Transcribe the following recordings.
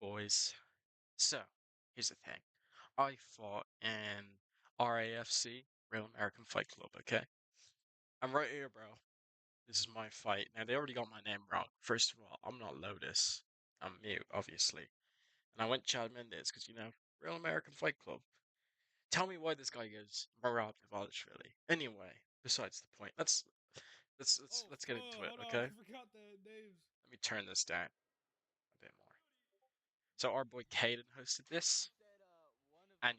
boys. So, here's the thing. I fought in RAFC, Real American Fight Club, okay? I'm right here, bro. This is my fight. Now, they already got my name wrong. First of all, I'm not Lotus. I'm mute, obviously. And I went Chad Mendes because, Real American Fight Club. Tell me why this guy goes Marab Nivalishvili. Anyway, besides the point, let's get into it, Hold on, okay? I forgot the names. Let me turn this down a bit more. So our boy Caden hosted this, and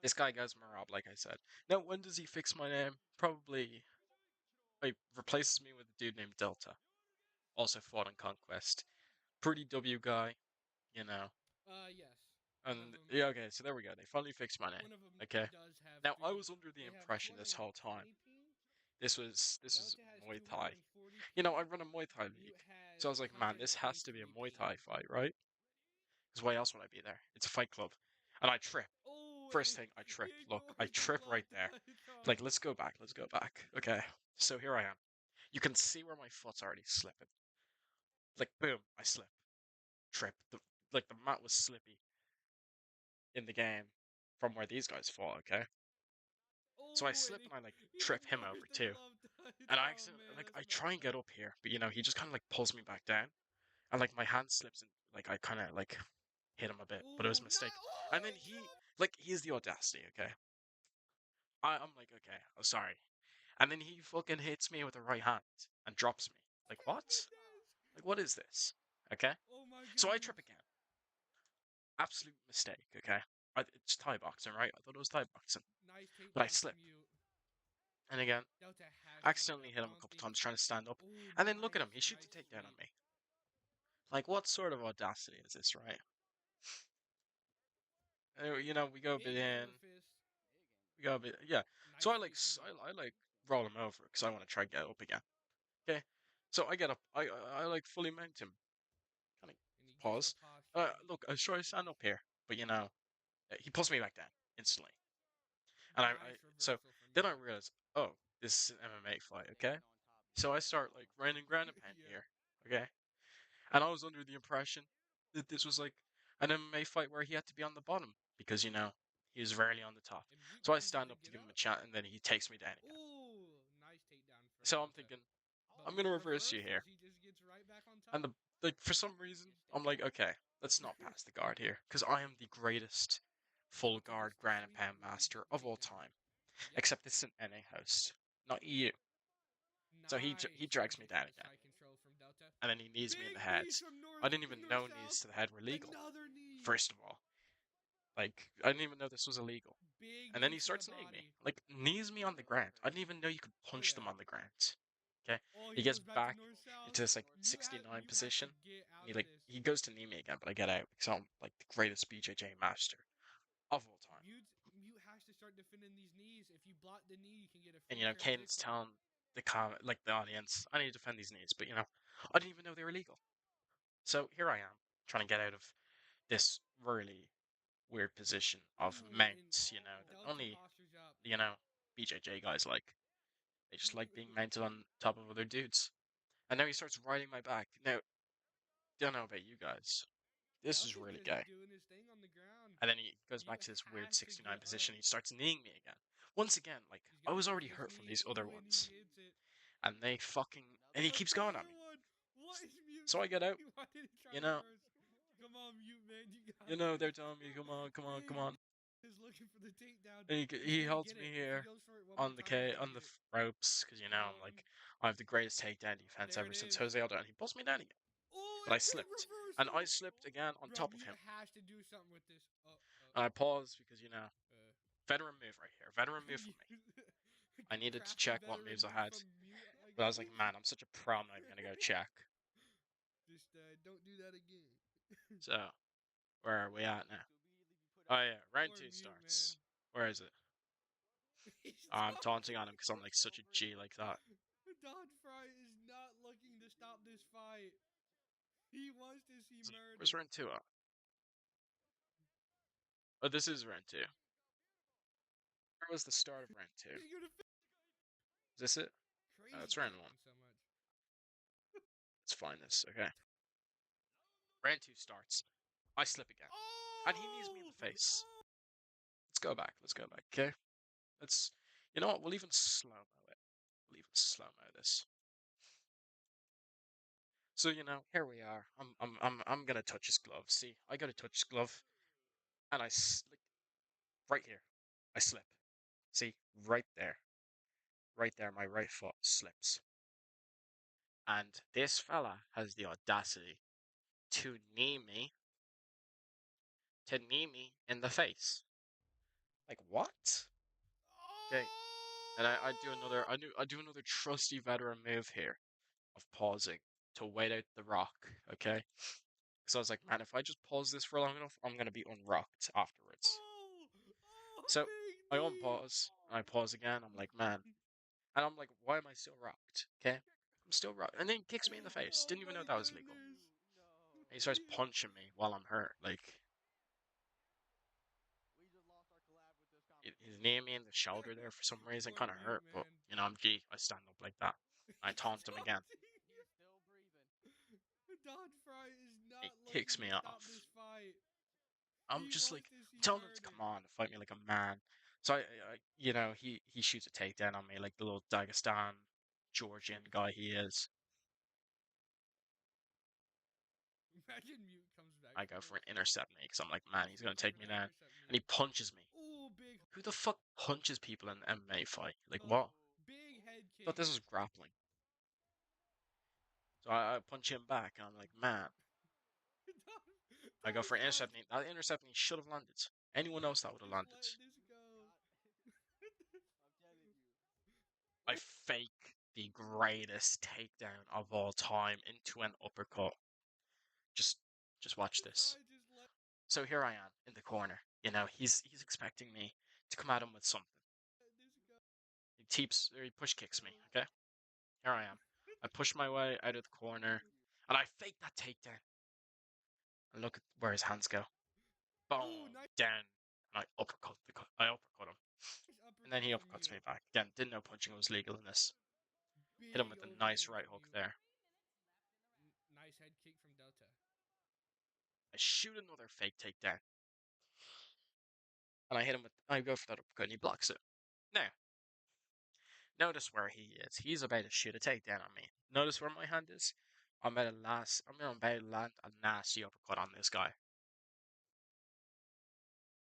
this guy goes Marab, like I said. Now, when does he fix my name? Probably he replaces me with a dude named Delta. Also fought in Conquest. Pretty W guy, you know. Yes. One of And them. yeah, okay, so there we go. They finally fixed my name. One of them Okay. does have Now I three. was under the They have impression this whole 220 time ping. this was Delta has Muay Thai. 240 I ping. run a Muay Thai Mute league. has So I was like, man, this has to be a 123 Muay ping. Thai fight, right? Because why else would I be there? It's a fight club. And I trip. Oh, First thing, I trip. he Look, I ignores the trip right left there. Like, Python. let's go back. Let's go back. Okay. So here I am. You can see where my foot's already slipping. Like, boom, I slip. Trip. The mat was slippy in the game from where these guys fought, okay? So I Oh, slip and and I like he trip him ignores over the too. glove touch. And I Oh accidentally, man, like, that's I try messed and get up. up here, but he just kind of like pulls me back down. And like my hand slips and like I kind of like hit him a bit, but it was Oh, a not. mistake. Oh, And then he he dropped. like he has the audacity, okay? I'm like, okay, I'm sorry. And then he fucking hits me with the right hand and drops me. Like what? Like what is this? Okay? Oh my So I goodness. trip again. Absolute mistake, okay? It's Thai boxing, right? I thought it was Thai boxing. Nice But I takedown slip. from you. And again, Delta has to get accidentally up. hit I him a don't couple think. times trying to stand up. Oh, And then look at him, he shoots nice a takedown on sweep. me. Like what sort of audacity is this, right? We go a bit Big in, hammer fist. we go a bit, yeah. So Nice sweep from you. I like roll him over because I want to try and get up again. Okay, so I get up, I like fully mount him, kind of And he gets the pause. posture. Look, I was trying to stand up here, but he pulls me back down instantly. And Nice so reversal from then I you. realize, oh, this is an MMA fight, okay? So I start like running ground and pound Yeah. here, okay? And I was under the impression that this was like an MMA fight where he had to be on the bottom because he was rarely on the top. And Mute So I manages stand to up to get give him a up. chat, and then he takes me down again. Oh, nice takedown from So I'm Delta. thinking, But I'm with gonna the reverse you reverse, here, he just gets right back on and top. for some reason I'm like, okay, let's not pass the guard here because I am the greatest full Delta guard gets the ground and sweep pound with the master of all takedown. time. Yep. Except this is an NA host, not EU. So he Nice drags me down ridiculous again, side control from Delta. and then he knees me in the Big head. knees from I didn't even North know South. knees to the head were legal. Another knee. First of all, like I didn't even know this was illegal. Big And then he knees to the starts kneeing me, body. like knees me on the ground. I didn't even know you could Oh punch yeah. them on the ground. Okay, Oh, he he gets goes back to back North South. into this like Mute has 69 Mute has to position. get out He of like this. he goes to knee me again, but I get out because I'm like the greatest BJJ master of all time. Mute has to start defending these knees. If you block the knee, you can get a And free Caden's transition. telling the audience, I need to defend these knees, but I didn't even know they were legal. So here I am trying to get out of this really weird position of Ooh, and mounts. That Delta only postures up. BJJ guys like. They just like being Ooh, mounted on top of other dudes. And now he starts riding my back. Now, don't know about you guys. This is Delta's really just gay. doing his thing on the ground. And then he goes back Mute to this weird has to 69 get position. up. He starts kneeing me again. Once again, like, He's I gonna was go already for this hurt from knee. these other Ooh, and he ones. hits it. And and he keeps going on Another me. one. What is Mute So I get out. doing? Why did he try You to know, reverse? Come on, Mute, man. You got this. they're telling me, come on, come on, come Big on. is looking for the takedown. And He's he gonna holds get me it. If he here goes for it one more on the time, he's gonna on get the it. ropes because I'm like, I have the greatest takedown defense There ever it since is. Jose Aldo. And he pulls me down again. Oh, But I and big slipped. And I reversal. slipped again on Bro, top of Mute him. has to do something with this. And I paused because, Uh, veteran move right here. Veteran move from me. I needed to crafty check what veteran moves I move had. from Mute like But I was this. like, man, I'm such a pro, I'm not even going to go check. Just don't do that again. So, where are we at now? Oh, yeah, round Poor 2 Mute, man. starts. Where is it? He's Oh, I'm taunting on him taunting. because I'm like such a G like that. Don Fry is not looking to stop this fight. He wants to see Where's murder. round 2 at? Oh, this is round 2. Where was the start of round 2? He's gonna Is this it? No, crazy it's round 1. taking so much. Let's find this, okay. Round 2 starts. I slip again. And he knees me in Oh! the face. Oh! Let's go back. Let's go back, okay? Let's, you know what? We'll even slow-mo it. We'll even slow-mo this. So, you know, here we are. I'm gonna touch his glove. See, I gotta touch his glove, and like, right here, I slip. See, right there, my right foot slips. And this fella has the audacity to knee me in the face. Like, what? Okay. And I do another trusty veteran move here of pausing to wait out the rock, okay? Because I was like, man, if I just pause this for long enough, I'm gonna be unrocked afterwards. Oh! Oh, So big I knee! unpause and I pause again. I'm like, man, and I'm like, why am I still rocked? Okay, I'm still rocked, and then he kicks me in the face. Oh Didn't even know my that was legal. goodness! And he starts punching me while I'm hurt. Like he's near me in the shoulder there for some reason, Poor kind of big hurt. But man. you know, I'm G. I stand up like that. I taunt him again. Don Fry is He not kicks looking me to stop off. this fight. I'm He just wants like to see telling him to come murder. on and fight me like a man. So you know, he shoots a takedown on me like the little Dagestan Georgian guy he is. Imagine Mute comes back I from go for this. an intercept me because I'm like, man, he's gonna Mute comes take me back, down, intercept and he Mute. punches me. Oh, big, Who the fuck punches people in an MMA fight? Like what? big head I thought kick. this was grappling. So I punch him back, and I'm like, man. Don, I go Don for an Fry intercept me. That intercept me should have landed. Anyone else that would have just landed. let this go. I fake the greatest takedown of all time into an uppercut. Just, just watch this. Fry just let So here I am in the corner. You know, he's expecting me to come at him with something. this go. He push kicks me. Okay, here I am. I push my way out of the corner, and I fake that takedown. And look at where his hands go. Oh, Boom, nice down. And I uppercut him. And then uppercut he from uppercuts me Mute. back. Again, didn't know punching was legal in this. Hit him Big with a nice overhand right from hook Mute. there. Nice head kick from Delta. I shoot another fake takedown. And I go for that uppercut and he blocks it. Now, notice where he is. He's about to shoot a takedown on me. Notice where my hand is? I'm about to land a nasty uppercut on this guy.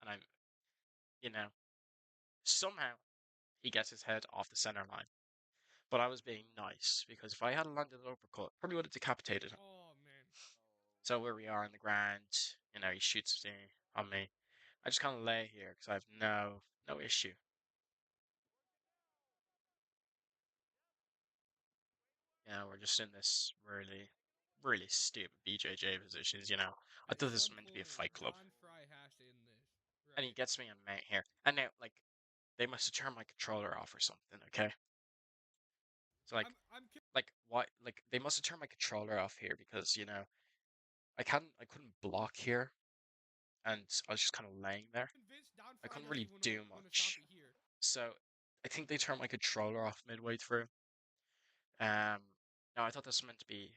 And you know, somehow he gets his head off the center line. But I was being nice because if I had landed an uppercut, probably would have decapitated him. Oh man. So where we are in the ground, you know, he shoots me on me. I just kind of lay here because I have no issue. You know, we're just in this really stupid BJJ positions. You know, I At thought this was some meant to be a point, fight club, Don Fry has to end this. and he Right. gets me on mate here. And now, like, they must have turned my controller off or something. Okay, so I'm why? Like, they must have turned my controller off here because you know I couldn't block here, and I was just kind of laying there. convinced Don I Fry couldn't doesn't really even do want to stop much. it here. So I think they turned my controller off midway through. Um, no, I thought this was meant to be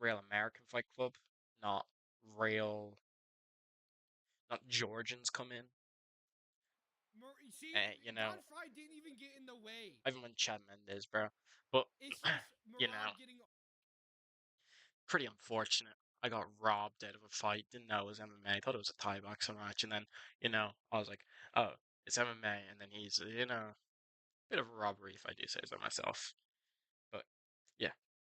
real American Fight Club, not real, not Georgians come in. See, You Don know, Fry didn't even get in the way. I even went Chad Mendes, bro. But It's just you know, Murad getting. pretty unfortunate. I got robbed out of a fight. Didn't know it was MMA. I thought it was a Thai boxing match, and then you know, I was like, oh, it's MMA, and then he's you know, bit of a robbery if I do say so myself.